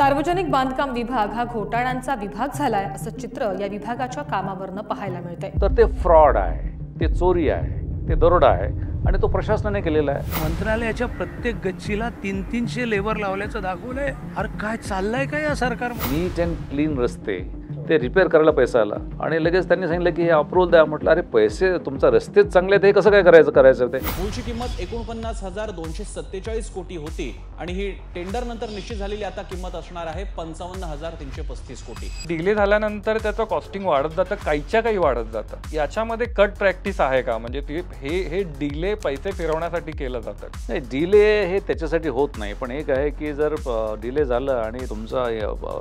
सार्वजनिक बांधकाम विभाग हा घोटाळ्यांचा विभाग झालाय असं चित्र या विभागाच्या कामावरनं पाहायला मिळतंय। तर ते फ्रॉड आहे, ते चोरी आहे, ते दरोडा आहे आणि तो प्रशासनाने केलेला आहे। मंत्रालयाच्या प्रत्येक गच्चीला 300 लेबर लावल्याचं दाखवलंय। अरे काय चाललंय काय या सरकार? नीट अँड क्लीन रस्ते ते रिपेअर करायला पैसा आला आणि लगेच त्यांनी सांगितलं की हे अप्रूव्हल द्या। म्हटलं अरे पैसे तुमचा रस्तेच चांगले आहेत, हे कसं काय करायचं ते? मूळची किंमत 49,247 कोटी होती आणि ही टेंडर नंतर निश्चित झालेली आता किंमत असणार आहे 55,335 कोटी। डिले झाल्यानंतर त्याचं कॉस्टिंग वाढत जातं, काहीच्या काही वाढत जातं। याच्यामध्ये कट प्रॅक्टिस आहे का? म्हणजे हे डिले पैसे फिरवण्यासाठी केलं जातं? नाही, डिले हे त्याच्यासाठी होत नाही, पण एक आहे की जर डिले झालं आणि तुमचा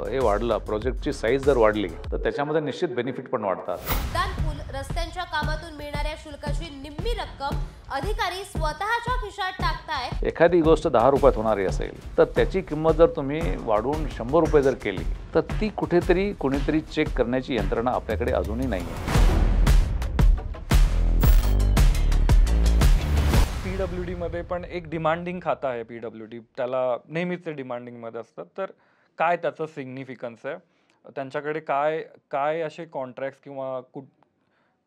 हे वाढला, प्रोजेक्टची साईज जर वाढली तर त्याच्यामध्ये निश्चित बेनिफिट पण वाढतात। पूल रस्त्यांच्या कामातून मिळणाऱ्या शुल्काची निम्मी रक्कम अधिकारी स्वतःच्या खिशात टाकतायत। एखादी गोष्ट 10 रुपयात होणारी असेल तर त्याची किंमत जर तुम्ही वाढवून 100 रुपये जर केली तर ती कुठेतरी कोणीतरी चेक करण्याची यंत्रणा आपल्याकडे अजूनही नाही आहे। PWD मध्ये पण एक डिमांडिंग खातं आहे PWD, त्याला नेहमीच ते डिमांडिंग मध्ये असतात। तर काय त्याचं सिग्निफिकन्स आहे? त्यांच्याकडे काय असे कॉन्ट्रॅक्ट्स किंवा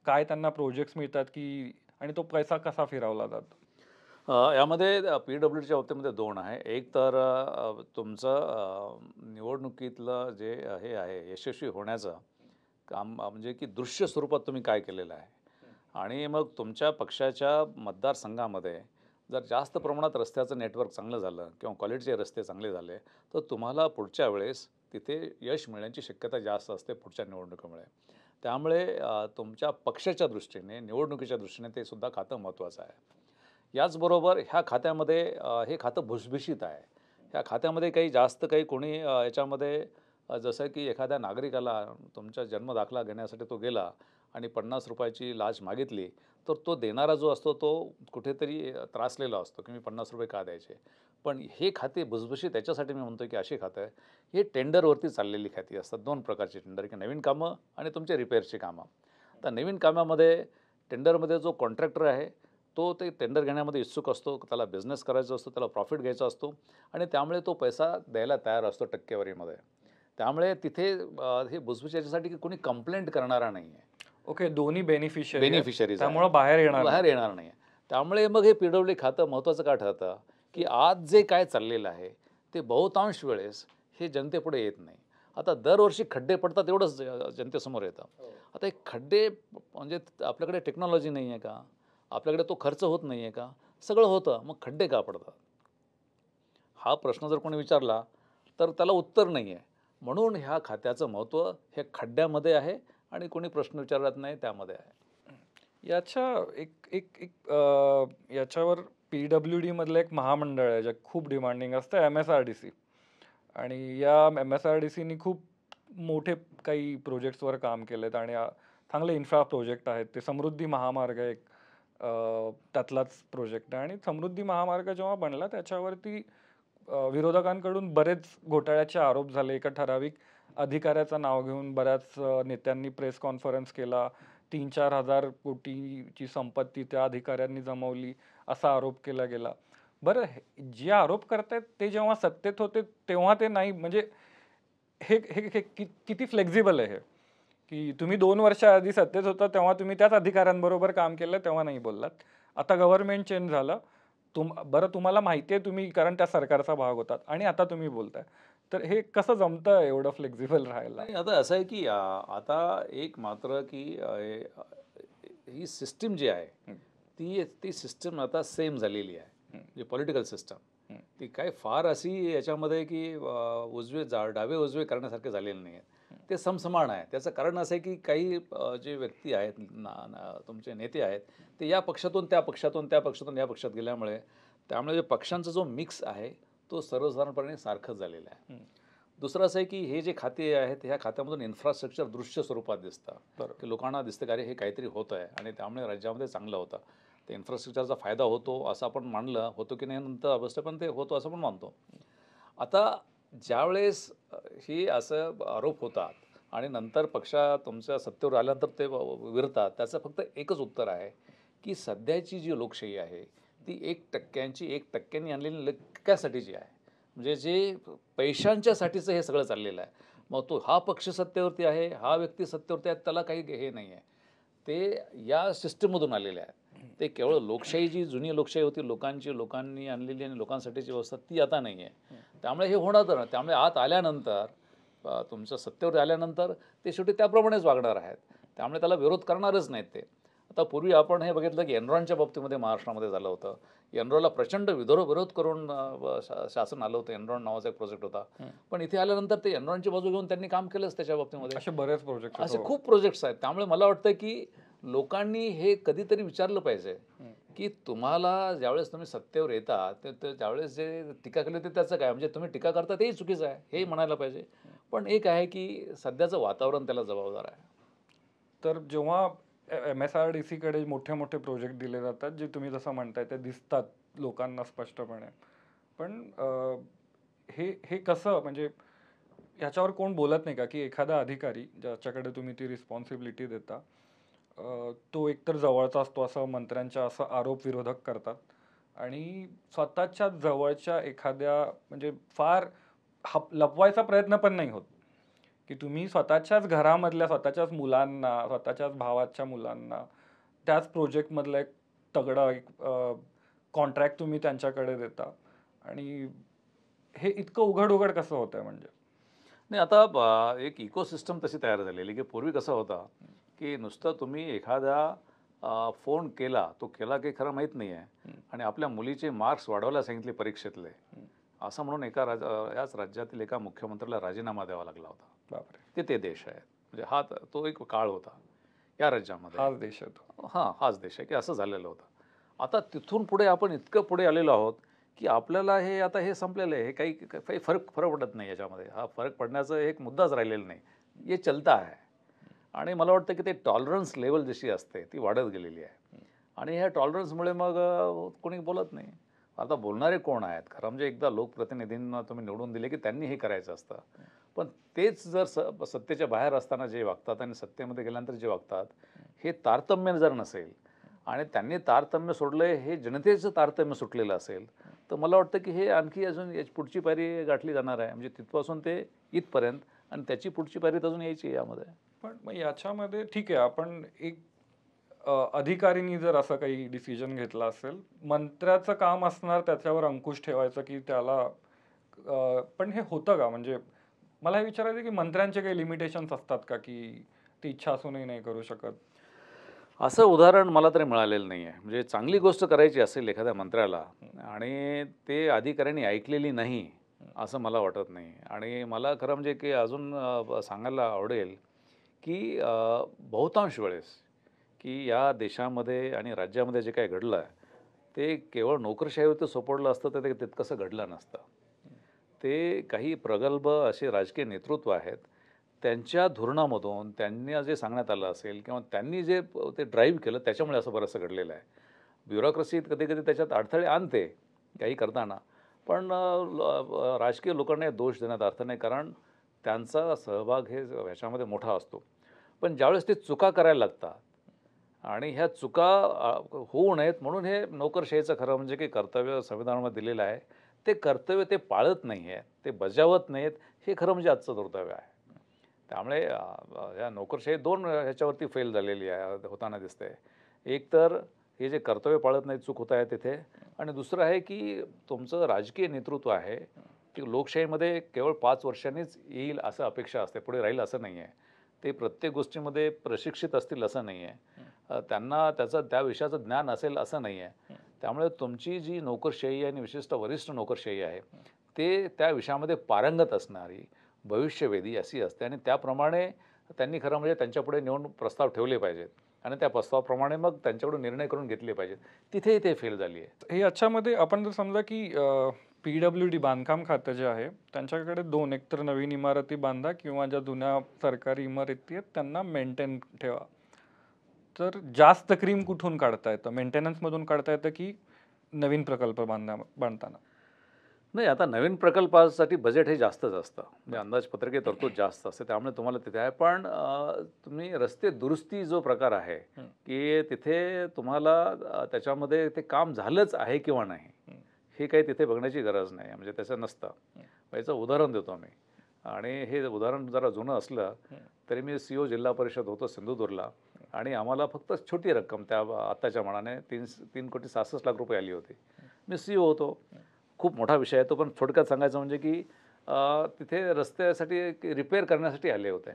काय त्यांना प्रोजेक्ट्स मिळतात की आणि तो पैसा कसा फिरवला जातो? यामध्ये PWDच्या बाबतीमध्ये दोन आहे। एक तर तुमचं निवडणुकीतलं जे हे आहे यशस्वी होण्याचं काम, म्हणजे की दृश्य स्वरूपात तुम्ही काय केलेलं आहे आणि मग तुमच्या पक्षाच्या मतदारसंघामध्ये जर जास्त प्रमाणात रस्त्याचं नेटवर्क चांगलं झालं किंवा क्वालिटीचे रस्ते चांगले झाले तर तुम्हाला पुढच्या वेळेस तिथे यश मिळण्याची शक्यता जास्त असते पुढच्या निवडणुकीमुळे। त्यामुळे तुमच्या पक्षाच्या दृष्टीने, निवडणुकीच्या दृष्टीने ते सुद्धा खातं महत्त्वाचं आहे। याचबरोबर ह्या खात्यामध्ये हे खातं भुसभुशीत आहे। ह्या खात्यामध्ये काही जास्त काही कोणी याच्यामध्ये जसं की एखाद्या नागरिकाला तुमचा जन्मदाखला घेण्यासाठी तो गेला आणि 50 रुपयाची लाच मागितली तर तो देणारा जो असतो तो कुठेतरी त्रासलेला असतो की मी 50 रुपये का द्यायचे। पण हे खाते भुसभुशीत त्याच्यासाठी मी म्हणतो की अशी खातं आहे, हे टेंडरवरती चाललेली खाती असतात। दोन प्रकारचे टेंडर, की नवीन कामं आणि तुमचे रिपेअरची कामं। तर नवीन कामामध्ये टेंडरमध्ये जो कॉन्ट्रॅक्टर आहे तो ते टेंडर घेण्यामध्ये इच्छुक असतो, त्याला बिझनेस करायचा असतो, त्याला प्रॉफिट घ्यायचा असतो आणि त्यामुळे तो पैसा द्यायला तयार असतो टक्केवारीमध्ये। त्यामुळे तिथे हे भुसभुशीत याच्यासाठी की कोणी कंप्लेंट करणारा नाही आहे। ओके, दोन्ही बेनिफिशरीज त्यामुळे बाहेर येणार नाही। त्यामुळे मग हे PWD खातं महत्त्वाचं का ठरतं की आज जे काय चाललेलं आहे ते बहुतांश वेळेस हे जनतेपुढे येत नाही। आता दरवर्षी खड्डे पडतात एवढंच जनतेसमोर येतं। आता हे खड्डे म्हणजे आपल्याकडे टेक्नॉलॉजी नाही आहे का? आपल्याकडे तो खर्च होत नाही आहे का? सगळं होतं, मग खड्डे का पडतात? हा प्रश्न जर कोणी विचारला तर त्याला उत्तर नाही आहे। म्हणून ह्या खात्याचं महत्त्व हे खड्ड्यामध्ये आहे आणि कोणी प्रश्न विचारत नाही त्यामध्ये आहे। याच्यावर PWD मधलं एक महामंडळ आहे जे खूप डिमांडिंग असतं, MSRDC, आणि या MSRDCनी खूप मोठे काही प्रोजेक्ट्सवर काम केलेत आणि चांगले इन्फ्रा प्रोजेक्ट आहेत। ते समृद्धी महामार्ग एक त्यातलाच प्रोजेक्ट आहे आणि समृद्धी महामार्ग जेव्हा बनला त्याच्यावरती विरोधकांकडून बरेच घोटाळ्याचे आरोप झाले। एका ठराविक अधिकाऱ्याचं नाव घेऊन बऱ्याच नेत्यांनी प्रेस कॉन्फरन्स केला, 3-4 हजार कोटीची संपत्ती त्या अधिकाऱ्यांनी जमवली असा आरोप केला गेला। बरं, जे आरोप करतायत ते जेव्हा सत्तेत होते तेव्हा ते नाही, म्हणजे हे किती फ्लेक्झिबल आहे हे की तुम्ही 2 वर्षाआधी सत्तेत होता तेव्हा तुम्ही त्याच अधिकाऱ्यांबरोबर काम केलं तेव्हा नाही बोललात, आता गव्हर्नमेंट चेंज झालं, बरं तुम्हाला माहिती आहे तुम्ही कारण त्या सरकारचा भाग होतात आणि आता तुम्ही बोलताय, तर हे कसं जमतं एवढं फ्लेक्झिबल राहायला? आता असं आहे की आता एक मात्र की ही सिस्टीम जी आहे ती सिस्टम आता सेम झालेली आहे। जी पॉलिटिकल सिस्टम ती काय फार अशी याच्यामध्ये की डावे उजवे करण्यासारखे झालेले नाही आहेत, ते समसमान आहे। त्याचं कारण असं आहे की काही जे व्यक्ती आहेत, तुमचे नेते आहेत, ते या पक्षातून त्या पक्षातून त्या पक्षातून या पक्षात गेल्यामुळे त्यामुळे जे पक्षांचा जो मिक्स आहे तो सर्वसाधारणपणे सारखंच झालेला आहे। दुसरं असं आहे की हे जे खाते आहेत ह्या खात्यामधून इन्फ्रास्ट्रक्चर दृश्य स्वरूपात दिसतं की लोकांना दिसतं की अरे हे काहीतरी होतं आहे आणि त्यामुळे राज्यामध्ये चांगलं होतं, ते इन्फ्रास्ट्रक्चरचा फायदा होतो असं आपण मानलं होतो की नाही नंतर अवस्था, पण ते होतो असं पण मानतो। आता ज्यावेळेस हे असं आरोप होतात आणि नंतर तुमच्या सत्तेवर आल्यानंतर ते विरतात, त्याचं फक्त एकच उत्तर आहे की सध्याची जी लोकशाही आहे ती 1% 1% आणलेली कशासाठीची आहे? म्हणजे जे पैशांच्यासाठीचं हे सगळं चाललेलं आहे. मग तो हा पक्ष सत्तेवरती आहे, हा व्यक्ती सत्तेवरती आहे, त्याला काही हे नाही आहे. ते या सिस्टममधून आलेले आहेत. ते केवळ लोकशाही जी जुनी लोकशाही होती, लोकांनी आणलेली आणि लोकांसाठीची व्यवस्था ती आता नाही आहे. त्यामुळे हे होणार तर. त्यामुळे आत आल्यानंतर तुमच्या सत्तेवर आल्यानंतर ते शेवटी त्याप्रमाणेच वागणार आहेत. त्यामुळे त्याला विरोध करणारच नाहीत ते. आता पूर्वी आपण हे बघितलं की एनरॉनच्या बाबतीमध्ये महाराष्ट्रामध्ये झालं होतं. एनरॉनला प्रचंड विरोध करून शासन आलं होतं. एनरॉन नावाचा एक प्रोजेक्ट होता. पण इथे आल्यानंतर ते एनरॉनची बाजू घेऊन त्यांनी काम केलंच त्याच्या बाबतीमध्ये. असे बरेच प्रोजेक्ट असे खूप प्रोजेक्ट्स आहेत. त्यामुळे मला वाटतं की लोकांनी हे कधीतरी विचारलं पाहिजे की तुम्हाला ज्यावेळेस तुम्ही सत्तेवर येता ते त्यावेळेस जे टीका केली होती त्याचं काय, म्हणजे तुम्ही टीका करता तेही चुकीचं आहे हे म्हणायला पाहिजे. पण एक आहे की सध्याचं वातावरण त्याला जबाबदार आहे. तर जेव्हा MSRDC कडे मोठे मोठे प्रोजेक्ट दिले जातात, जे तुम्ही जसं म्हणताय ते दिसतात लोकांना स्पष्टपणे, पण हे कसं, म्हणजे ह्याच्यावर कोण बोलत नाही का की एखादा अधिकारी ज्याच्याकडे तुम्ही ती रिस्पॉन्सिबिलिटी देता तो एकतर जवळचा असतो असं मंत्र्यांच्या असं आरोप विरोधक करतात, आणि स्वतःच्या जवळच्या एखाद्या म्हणजे फार लपवायचा प्रयत्न पण नाही होत की तुम्ही स्वतःच्याच घरामधल्या स्वतःच्याच मुलांना, स्वतःच्याच भावाच्या मुलांना त्याच प्रोजेक्टमधलं एक तगडा एक कॉन्ट्रॅक्ट तुम्ही त्यांच्याकडे देता, आणि हे इतकं उघड कसं होतं आहे? म्हणजे नाही, आता एक इकोसिस्टम तशी तयार झालेली की पूर्वी कसं होता की नुसतं तुम्ही एखादा फोन केला, तो केला की खरं माहीत नाही आहे, आणि आपल्या मुलीचे मार्क्स वाढवायला सांगितले परीक्षेतले, असं म्हणून याच राज्यातील एका मुख्यमंत्र्याला राजीनामा द्यावा लागला होता. बापरे, ते देश आहेत. म्हणजे तो एक काळ होता या राज्यामध्ये. हाच देश आहे. हाच देश आहे की असं झालेलं होतं. आता तिथून पुढे आपण इतकं पुढे आलेलो आहोत की आपल्याला आता हे संपलेलं आहे. हे काही फरक पडत नाही याच्यामध्ये. हा फरक पडण्याचा एक मुद्दाच राहिलेला नाही. हे चलता आहे. आणि मला वाटतं की ते टॉलरन्स लेवल जशी असते ती वाढत गेलेली आहे, आणि ह्या टॉलरन्समुळे मग कोणी बोलत नाही. आता बोलणारे कोण आहेत? खरं म्हणजे एकदा लोकप्रतिनिधींना तुम्ही निवडून दिले की त्यांनी हे करायचं असतं. पण तेच जर सत्तेच्या बाहेर असताना जे वागतात आणि सत्तेमध्ये गेल्यानंतर जे वागतात, हे तारतम्य जर नसेल आणि त्यांनी तारतम्य सोडलं, हे जनतेचं तारतम्य सुटलेलं असेल, तर मला वाटतं की हे आणखी अजून पुढची पायरी गाठली जाणार आहे. म्हणजे तिथपासून ते इथपर्यंत, आणि त्याची पुढची पायरी अजून यायची यामध्ये. पण मग याच्यामध्ये ठीक आहे, आपण एक अधिकारीनी जर असं काही डिसिजन घेतला असेल, मंत्र्याचं काम असणार त्याच्यावर अंकुश ठेवायचं की त्याला, पण हे होतं का? म्हणजे मला हे विचारायचं की मंत्र्यांचे काही लिमिटेशन्स असतात का की ती इच्छा असूनही नाही करू शकत? असं उदाहरण मला तरी मिळालेलं नाही आहे. म्हणजे चांगली गोष्ट करायची असेल एखाद्या मंत्र्याला आणि ते अधिकाऱ्यांनी ऐकलेली नाही असं मला वाटत नाही. आणि मला खरं म्हणजे की अजून सांगायला आवडेल की बहुतांश वेळेस की या देशामध्ये आणि राज्यामध्ये जे काही घडलं आहे ते केवळ नोकरशाहीवरती सोपवलं असतं तर ते तितकंसं घडलं नसतं. ते काही प्रगल्भ असे राजकीय नेतृत्व आहेत, त्यांच्या धोरणामधून त्यांनी जे सांगण्यात आलं असेल किंवा त्यांनी जे ते ड्राईव्ह केलं त्याच्यामुळे असं बरंचसं घडलेलं आहे. ब्युरोक्रेसी कधी कधी त्याच्यात अडथळे आणते काही करताना, पण राजकीय लोकांना दोष देण्यात अर्थ नाही, कारण त्यांचा सहभाग ह्याच्यामध्ये मोठा असतो. पण ज्यावेळेस ते चुका करायला लागतात आणि ह्या चुका होऊ नयेत म्हणून हे नोकरशाहीचं खरं म्हणजे की कर्तव्य संविधानामध्ये दिलेलं आहे, ते कर्तव्य ते पाळत नाही आहेत, ते बजावत नाहीत, हे खरं म्हणजे आजचं दुर्दैव आहे. त्यामुळे या नोकरशाही दोन ह्याच्यावरती फेल झालेली आहे होताना दिसते. एक तर हे जे कर्तव्य पाळत नाही, चूक होत आहे तिथे, आणि दुसरं आहे की तुमचं राजकीय नेतृत्व आहे की लोकशाहीमध्ये केवळ 5 वर्षांनीच येईल असं अपेक्षा असते, पुढे राहील असं नाही आहे. ते प्रत्येक गोष्टीमध्ये प्रशिक्षित असतील असं नाही आहे, त्यांना त्या विषयाचं ज्ञान असेल असं नाही आहे. त्यामुळे तुमची जी नोकरशाही आणि विशेषतः वरिष्ठ नोकरशाही आहे ते त्या विषयामध्ये पारंगत असणारी, भविष्यवेधी अशी असते, आणि त्याप्रमाणे त्यांनी खरं म्हणजे त्यांच्यापुढे नेऊन प्रस्ताव ठेवले पाहिजेत आणि त्या प्रस्तावाप्रमाणे मग त्यांच्याकडून निर्णय करून घेतले पाहिजेत. तिथेही ते फेल झाली आहे. हे याच्यामध्ये आपण जर समजा की PWD बांधकाम खातं जे आहे त्यांच्याकडे दोन, एकतर नवीन इमारती बांधा किंवा ज्या जुन्या सरकारी इमारती आहेत त्यांना मेंटेन ठेवा, तर जास्त क्रीम कुठून काढता येतं? मेंटेनन्समधून काढता येतं की नवीन प्रकल्प बांधताना? नाही, आता नवीन प्रकल्पासाठी बजेट हे जास्तच असतं, म्हणजे अंदाजपत्रकीय तरतूद जास्त असते, त्यामुळे तुम्हाला तिथे आहे. पण तुम्ही रस्ते दुरुस्ती जो प्रकार आहे की तिथे तुम्हाला त्याच्यामध्ये ते काम झालंच आहे किंवा नाही हे काही तिथे बघण्याची गरज नाही, म्हणजे त्याचं नसतं. याचं उदाहरण देतो मी, आणि हे उदाहरण जरा जुनं असलं तरी मी CEO जिल्हा परिषद होतो सिंधुदुर्गला, आणि आम्हाला फक्त छोटी रक्कम त्या आत्ताच्या मानाने 3,66,00,000 आली होती. मी CEO होतो. खूप मोठा विषय आहे तो, पण थोडक्यात सांगायचं म्हणजे की तिथे रस्त्यासाठी रिपेअर करण्यासाठी आले होते.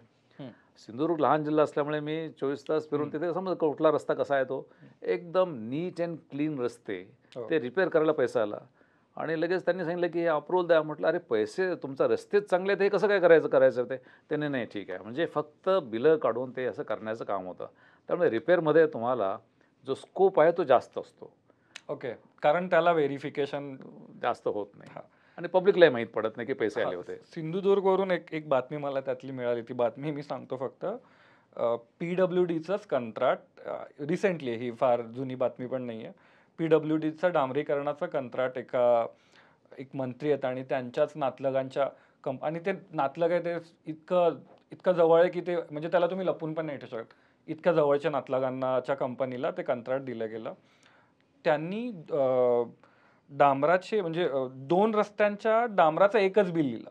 सिंधुदुर्ग लहान जिल्हा असल्यामुळे मी 24 तास फिरून तिथे समज कुठला रस्ता कसा आहे तो एकदम नीट अँड क्लीन रस्ते, ते रिपेअर करायला पैसा आला. आणि लगेच त्यांनी सांगितलं की हे अप्रूव्हल द्या. म्हटलं अरे पैसे, तुमचा रस्तेच चांगले आहेत, हे कसं काय करायचं ते. त्याने नाही ठीक आहे, म्हणजे फक्त बिलं काढून ते असं करण्याचं काम होतं. त्यामुळे रिपेअरमध्ये तुम्हाला जो स्कोप आहे तो जास्त असतो. ओके, कारण त्याला व्हेरिफिकेशन जास्त होत नाही आणि पब्लिकलाही माहीत पडत नाही की पैसे आले होते. सिंधुदुर्गवरून एक बातमी मला त्यातली मिळाली. ती बातमी मी सांगतो फक्त. PWDचंच कंत्राट रिसेंटली, ही फार जुनी बातमी पण नाही आहे. PWDचं डांबरीकरणाचं कंत्राट एक मंत्री आहेत आणि त्यांच्याच नातलगांच्या आणि ते नातलग आहे ते इतकं जवळ आहे की ते म्हणजे त्याला तुम्ही लपून पण नाही ठेवू शकत. इतक्या जवळच्या नातलगांनाच्या कंपनीला ते कंत्राट दिलं गेलं. त्यांनी डांबराचे म्हणजे 2 रस्त्यांच्या डांबराचं एकच बिल लिहिलं.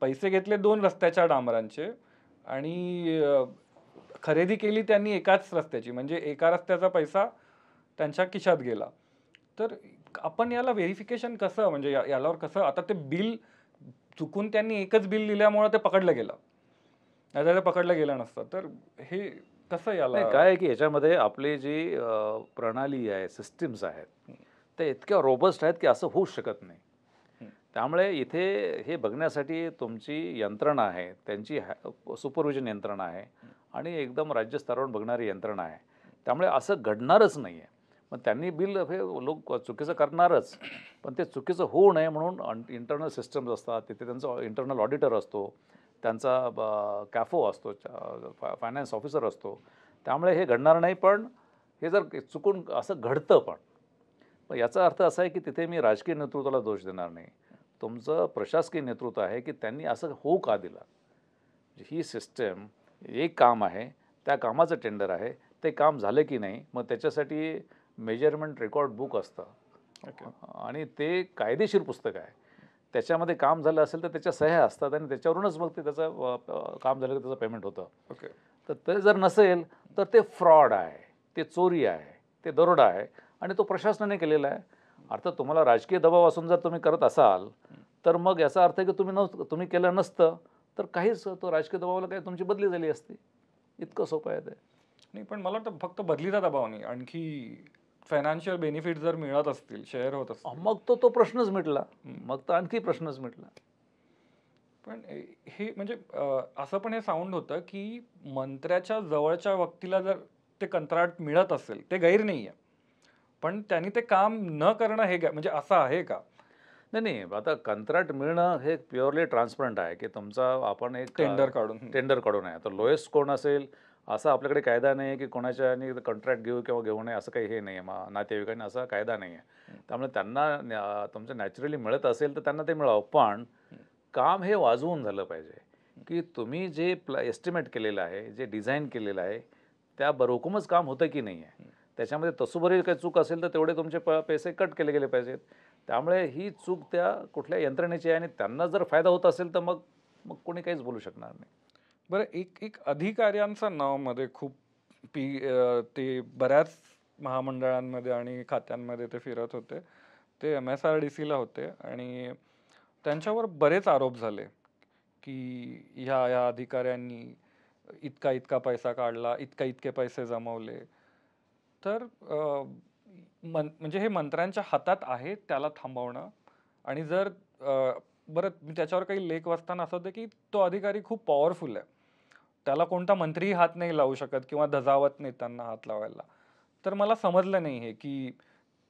पैसे घेतले 2 रस्त्याच्या डांबरांचे आणि खरेदी केली त्यांनी एकाच रस्त्याची, म्हणजे एका रस्त्याचा पैसा त्यांच्या खिशात गेला. तर आपण याला व्हेरिफिकेशन कसं, म्हणजे यालावर कसं, आता ते बिल चुकून त्यांनी एकच बिल लिहिल्यामुळे ते पकडलं गेलं, नाहीतर ते पकडलं गेलं नसतं. तर हे कसं याला काय आहे की याच्यामध्ये आपली जी प्रणाली आहे, सिस्टीम्स आहेत, ते इतक्या रोबस्ट आहेत की असं होऊ शकत नाही. त्यामुळे इथे हे बघण्यासाठी तुमची यंत्रणा आहे, त्यांची सुपरविजन यंत्रणा आहे आणि एकदम राज्यस्तरावर बघणारी यंत्रणा आहे. त्यामुळे असं घडणारच नाही आहे. मग त्यांनी बिल हे लोक चुकीचं करणारच, पण ते चुकीचं होऊ नये म्हणून इंटरनल सिस्टम्स असतात. तिथे त्यांचा इंटरनल ऑडिटर असतो, त्यांचा कॅफो असतो, फायनान्स ऑफिसर असतो. त्यामुळे हे घडणार नाही. पण हे जर चुकून असं घडतं पण याचा अर्थ असा आहे की तिथे मी राजकीय नेतृत्वाला दोष देणार नाही. तुमचं प्रशासकीय नेतृत्व आहे की त्यांनी असं होऊ का दिलं. ही सिस्टम एक काम आहे, त्या कामाचं टेंडर आहे, ते काम झालं की नाही, मग त्याच्यासाठी मेजरमेंट रेकॉर्ड बुक असतं आणि ते कायदेशीर पुस्तक आहे. त्याच्यामध्ये काम झालं असेल तर त्याच्या सह्या असतात आणि त्याच्यावरूनच मग ते त्याचं काम झालं की त्याचं पेमेंट होतं. तर ते जर नसेल तर ते फ्रॉड आहे, ते चोरी आहे, ते दरोडा आहे आणि तो प्रशासनाने केलेला आहे. अर्थात तुम्हाला राजकीय दबाव असून जर तुम्ही करत असाल तर मग याचा अर्थ आहे की तुम्ही केलं नसतं तर काहीच तो राजकीय दबावाला काही तुमची बदली झाली असती. इतकं सोपं आहे ते. नाही, पण मला वाटतं फक्त बदलीचा दबाव नाही, आणखी फायनान्शियल बेनिफिट जर मिळत असतील, शेअर होत असतील, मग तो प्रश्नच मिटला. मग तर आणखी प्रश्नच मिटला. पण हे म्हणजे असं पण हे साऊंड होतं की मंत्र्याच्या जवळच्या व्यक्तीला जर ते कंत्राट मिळत असेल, ते गैर नाही आहे, पण त्यांनी ते काम न करणं हे म्हणजे असं आहे का? नाही, आता कंत्राट मिळणं हे प्युअरली ट्रान्सपरंट आहे की तुमचा आपण एक टेंडर काढून आहे. तर लोएस्ट कोण असेल असा आपल्याकडे कायदा नाही आहे की कोणाच्या कॉन्ट्रॅक्ट घेऊ किंवा घेऊ नये असं काही हे नाही आहे. नातेवाईकांनी असा कायदा नाही आहे. त्यामुळे त्यांना तुमचं नॅचरली मिळत असेल तर त्यांना ते मिळावं. पण काम हे वाजवून झालं पाहिजे की तुम्ही जे एस्टिमेट केलेलं आहे, जे डिझाईन केलेलं आहे, त्या बरोबरच काम होतं की नाही आहे. त्याच्यामध्ये तसूभरी काही चूक असेल तर तेवढे तुमचे पैसे कट केले गेले पाहिजेत. त्यामुळे ही चूक त्या कुठल्या यंत्रणेची आहे आणि त्यांना जर फायदा होत असेल तर मग कोणी काहीच बोलू शकणार नाही. बरं, एक अधिकाऱ्यांचं नाव मध्ये खूप ते बऱ्याच महामंडळांमध्ये आणि खात्यांमध्ये ते फिरत होते. ते MSRDCला होते आणि त्यांच्यावर बरेच आरोप झाले की ह्या अधिकाऱ्यांनी इतका पैसा काढला, इतके पैसे जमवले. तर म्हणजे हे मंत्र्यांच्या हातात आहे त्याला थांबवणं. आणि जर बरं, मी त्याच्यावर काही लेख वाचताना असं होतं की तो अधिकारी खूप पॉवरफुल आहे, त्याला कोणता मंत्रीही हात नाही लावू शकत किंवा धजावत नाही त्यांना हात लावायला. तर मला समजलं नाही हे की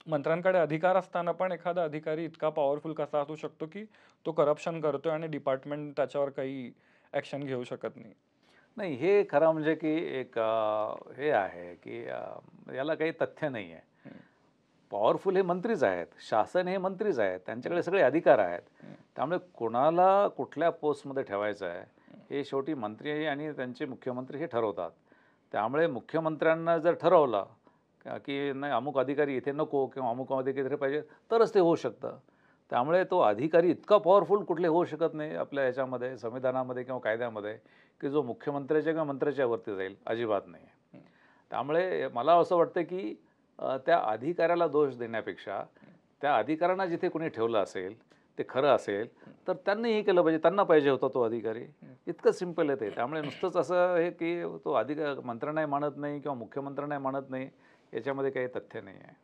मंत्र्यांकडे अधिकार असताना पण एखादा अधिकारी इतका पॉवरफुल कसा असू शकतो की तो करप्शन करतोय आणि डिपार्टमेंट त्याच्यावर काही ॲक्शन घेऊ शकत नाही. नाही, हे खरं म्हणजे की एक हे आहे की याला काही तथ्य नाही आहे. पॉवरफुल हे मंत्रीच आहेत, शासन हे मंत्रीच आहेत, त्यांच्याकडे सगळे अधिकार आहेत. त्यामुळे कोणाला कुठल्या पोस्टमध्ये ठेवायचं आहे हे शेवटी मंत्री आणि त्यांचे मुख्यमंत्री हे ठरवतात. त्यामुळे मुख्यमंत्र्यांना जर ठरवलं की नाही अमुक अधिकारी इथे नको किंवा अमुक अधिकारी इथे पाहिजे तरच ते होऊ शकतं. त्यामुळे तो अधिकारी इतका पॉवरफुल कुठले होऊ शकत नाही आपल्या ह्याच्यामध्ये संविधानामध्ये किंवा कायद्यामध्ये की जो मुख्यमंत्र्याच्या किंवा मंत्र्याच्या वरती जाईल, अजिबात नाही आहे. त्यामुळे मला असं वाटतं की त्या अधिकाऱ्याला दोष देण्यापेक्षा त्या अधिकाऱ्यांना जिथे कोणी ठेवलं असेल ते खरं असेल तर त्यांनी हे केलं पाहिजे, त्यांना पाहिजे होता तो अधिकारी. इतकं सिम्पल आहे ते. त्यामुळे नुसतंच असं आहे की तो मंत्र्यांनाही मानत नाही किंवा मुख्यमंत्र्यांनाही मानत नाही, याच्यामध्ये काही तथ्य नाही आहे.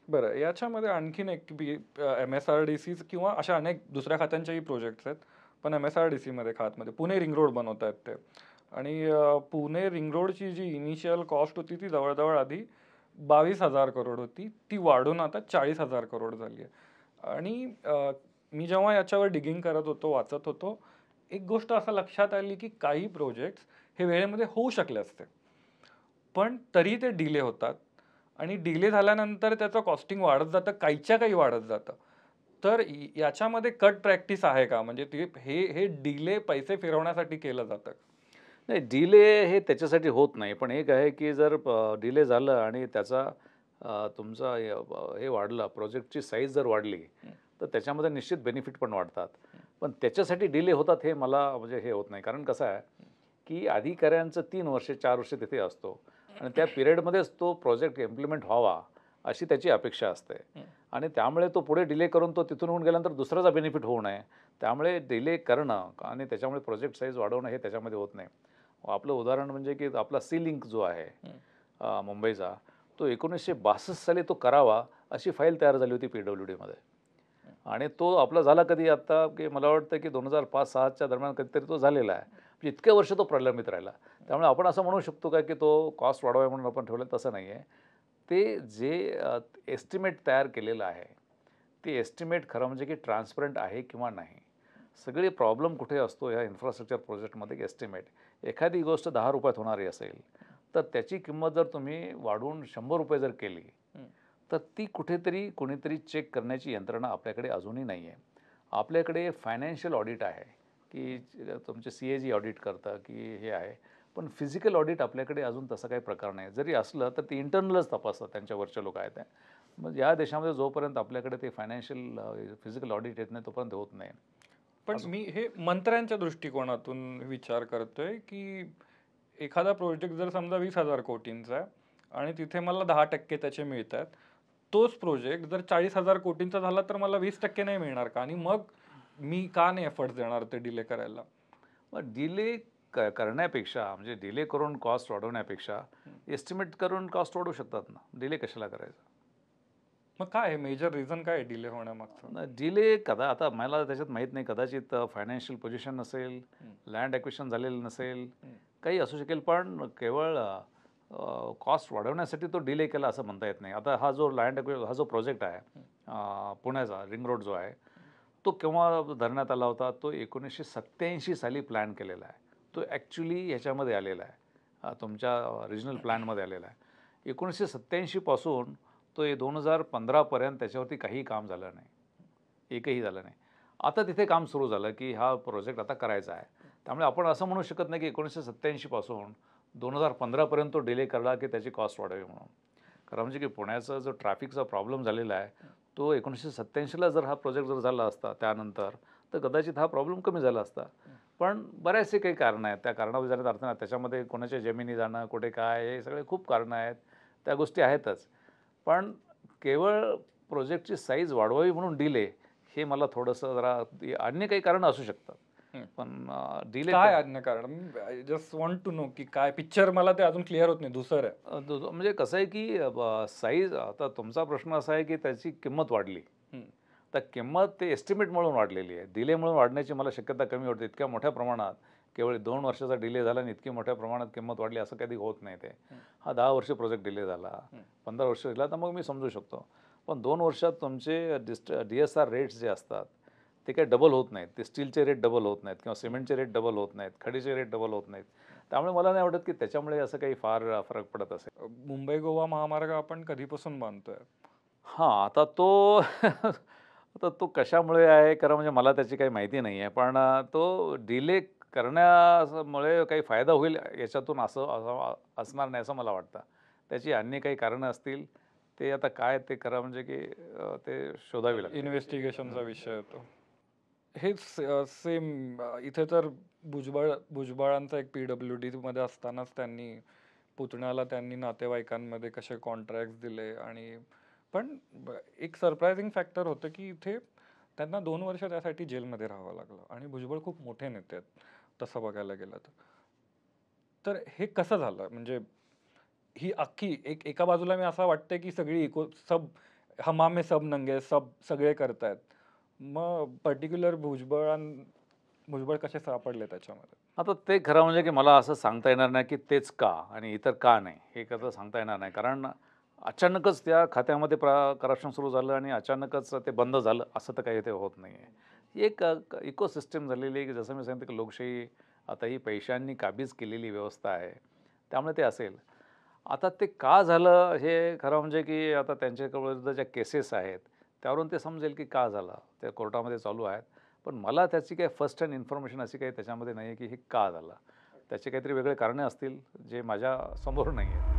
बरं, याच्यामध्ये आणखीन एक MSRDC किंवा अशा अनेक दुसऱ्या खात्यांचेही प्रोजेक्ट्स आहेत, पण MSRDCमध्ये खात्यामध्ये पुणे रिंग रोड बनवत आहेत ते. आणि पुणे रिंग रोडची जी इनिशियल कॉस्ट होती ती जवळजवळ आधी 22,000 करोड होती, ती वाढून आता 40,000 करोड झाली आहे. आणि मी जेव्हा याच्यावर डिगिंग करत होतो, वाचत होतो, एक गोष्ट असं लक्षात आली की काही प्रोजेक्ट्स हे वेळेमध्ये होऊ शकले असते, पण तरी ते डिले होतात आणि डिले झाल्यानंतर त्याचं कॉस्टिंग वाढत जातं, काहीच्या काही वाढत जातं. तर याच्यामध्ये कट प्रॅक्टिस आहे का? म्हणजे ते हे डिले पैसे फिरवण्यासाठी केलं जातं? नाही, डिले हे त्याच्यासाठी होत नाही. पण एक आहे की जर डिले झालं आणि त्याचा तुमचा हे वाढलं, प्रोजेक्टची साईज जर वाढली तर त्याच्यामध्ये निश्चित बेनिफिट पण वाढतात. पण त्याच्यासाठी डिले होतात हे मला म्हणजे हे होत नाही. कारण कसं आहे की अधिकाऱ्यांचं 3 वर्ष 4 वर्ष तिथे असतो आणि त्या पिरियडमध्येच तो प्रोजेक्ट इम्प्लिमेंट व्हावा अशी त्याची अपेक्षा असते. आणि त्यामुळे तो पुढे डिले करून तो तिथून होऊन गेल्यानंतर दुसऱ्याचा बेनिफिट होऊ नये, त्यामुळे डिले करणं आणि त्याच्यामुळे प्रोजेक्ट साईज वाढवणं हे त्याच्यामध्ये होत नाही. आपलं उदाहरण म्हणजे की आपला सी लिंक जो आहे मुंबईचा, तो 1962 साली तो करावा अशी फाईल तयार झाली होती PWDमध्ये. आणि तो आपला झाला कधी आत्ता की मला वाटतं की 2005-06च्या दरम्यान कधीतरी तो झालेला आहे. म्हणजे इतके वर्ष तो प्रलंबित राहिला. त्यामुळे आपण असं म्हणू शकतो का की तो कॉस्ट वाढवाय म्हणून आपण ठेवलं, तसं नाही आहे. ते जे एस्टिमेट तयार केलेलं आहे ते एस्टिमेट खरं म्हणजे की ट्रान्सपरंट आहे किंवा नाही. सगळे प्रॉब्लेम कुठे असतो ह्या इन्फ्रास्ट्रक्चर प्रोजेक्टमध्ये की एस्टिमेट. एखादी गोष्ट 10 रुपयात होणारी असेल तर त्याची किंमत जर तुम्ही वाढवून 100 रुपये जर केली तर ती कुठेतरी कोणीतरी चेक करण्याची यंत्रणा आपल्याकडे अजूनही नाही आहे. आपल्याकडे फायनान्शियल ऑडिट आहे की तुमचे CAG ऑडिट करतं की हे आहे, पण फिजिकल ऑडिट आपल्याकडे अजून तसा काही प्रकार नाही. जरी असलं तर ते इंटरनलच तपासतात, त्यांच्यावरचे लोक आहेत. मग या देशामध्ये जोपर्यंत आपल्याकडे ते फायनान्शियल फिजिकल ऑडिट येत नाही तोपर्यंत होत नाही. पण मी हे मंत्र्यांच्या दृष्टिकोनातून विचार करतोय की एखादा प्रोजेक्ट जर समजा 20,000 कोटींचा आहे आणि तिथे मला 10% त्याचे मिळत आहेत, तोच प्रोजेक्ट जर 40,000 कोटींचा झाला तर मला 20% नाही मिळणार का? आणि मग मी का नाही एफर्ट्स देणार ते डिले करायला? मग डिले करण्यापेक्षा म्हणजे डिले करून कॉस्ट वाढवण्यापेक्षा एस्टिमेट करून कॉस्ट वाढवू शकतात ना. डिले कशाला करायचं? मग काय आहे मेजर रिझन, काय डिले होण्यामागचं? डिले आता मला त्याच्यात माहीत नाही, कदाचित फायनान्शियल पोझिशन नसेल, लँड ॲक्विशन झालेलं नसेल, काही असू शकेल. पण केवळ कॉस्ट वाढवण्यासाठी तो डिले केला असं म्हणता येत नाही. आता हा जो हा जो प्रोजेक्ट आहे पुण्याचा रिंग रोड जो आहे, तो केव्हा धरण्यात आला होता? तो 1987 साली प्लॅन केलेला आहे. तो ॲक्च्युली ह्याच्यामध्ये आलेला आहे, तुमच्या रिजनल प्लॅनमध्ये आलेला आहे. 1987 पासून तो 2015पर्यंत त्याच्यावरती काही काम झालं नाही, एकही झालं नाही. आता तिथे काम सुरू झालं की हा प्रोजेक्ट आता करायचा आहे. त्यामुळे आपण असं म्हणू शकत नाही की 1987 पासून 2015पर्यंत तो डिले करला की त्याची कॉस्ट वाढावी म्हणून. खरं म्हणजे की पुण्याचा जो ट्रॅफिकचा प्रॉब्लेम झालेला आहे तो 1987ला जर हा प्रोजेक्ट जर झाला असता त्यानंतर तर कदाचित हा प्रॉब्लेम कमी झाला असता. पण बरेचसे काही कारणं आहेत, त्या कारणावर जाण्यात अर्थ नाही. त्याच्यामध्ये कोणाच्या जमिनी जाणं, कुठे काय, हे सगळे खूप कारणं आहेत, त्या गोष्टी आहेतच. पण केवळ प्रोजेक्टची साईज वाढवावी म्हणून डिले, हे मला थोडंसं जरा अन्य काही कारणं असू शकतात. पण डिले काय अन्य कारण? जस्ट वॉन्ट टू नो की काय पिक्चर, मला ते अजून क्लिअर होत नाही. दुसरं म्हणजे कसं आहे की साईज, आता तुमचा प्रश्न असा आहे की त्याची किंमत वाढली, तर किंमत ते एस्टिमेट म्हणून वाढलेली आहे. डिले म्हणून वाढण्याची मला शक्यता कमी वाटते. इतक्या मोठ्या प्रमाणात केवळ 2 वर्षाचा डिले झाला आणि इतकी मोठ्या प्रमाणात किंमत वाढली असं कधी होत नाही. ते हा 10 वर्ष प्रोजेक्ट डिले झाला, 15 वर्ष दिला तर मग मी समजू शकतो. पण 2 वर्षात तुमचे DSR रेट्स जे असतात ते काही डबल होत नाहीत. ते स्टीलचे रेट डबल होत नाहीत किंवा सिमेंटचे रेट डबल होत नाहीत, खडीचे रेट डबल होत नाहीत. त्यामुळे मला नाही वाटत की त्याच्यामुळे असं काही फार फरक पडत असेल. मुंबई गोवा महामार्ग आपण कधीपासून बांधतोय? आता तो कशामुळे आहे खरं म्हणजे मला त्याची काही माहिती नाही आहे. पण तो डिले करण्यामुळे काही फायदा होईल याच्यातून असं असणार नाही असं मला वाटतं. त्याची अन्य काही कारणं असतील, ते आता काय ते करा म्हणजे की ते शोधावी लागतील. इन्व्हेस्टिगेशनचा विषय होतो. हेच सेम इथे तर भुजबळांचा एक PWD मध्ये असतानाच त्यांनी पुतण्याला त्यांनी नातेवाईकांमध्ये कसे कॉन्ट्रॅक्ट दिले. आणि पण एक सरप्रायझिंग फॅक्टर होतं की इथे त्यांना 2 वर्ष त्यासाठी जेलमध्ये राहावं लागलं. आणि भुजबळ खूप मोठे नेते आहेत तसं बघायला गेलं तर हे कसं झालं? म्हणजे ही अख्खी एका बाजूला मी असं वाटतंय की सगळी हमाम में सब नंगे सगळे करतायत. मग पर्टिक्युलर भुजबळ कसे सापडले त्याच्यामध्ये? आता ते खरं म्हणजे की मला असं सांगता येणार नाही की तेच का आणि इतर का नाही, हे कसं सांगता येणार नाही. कारण अचानकच त्या खात्यामध्ये करप्शन सुरू झालं आणि अचानकच ते बंद झालं असं तर काही ते होत नाही आहे. ही एक इकोसिस्टम झालेली आहे की जसं मी सांगितलं की लोकशाही आता ही पैशांनी काबीज केलेली व्यवस्था आहे, त्यामुळे ते असेल. आता ते का झालं हे खरं म्हणजे की आता त्यांच्याविरुद्ध ज्या केसेस आहेत त्यावरून ते समजेल की का झालं, ते कोर्टामध्ये चालू आहेत. पण मला त्याची काही फर्स्ट हँड इन्फॉर्मेशन अशी काही त्याच्यामध्ये नाही आहे की हे का झालं. त्याचे काहीतरी वेगळे कारणे असतील जे माझ्या समोर नाही आहेत.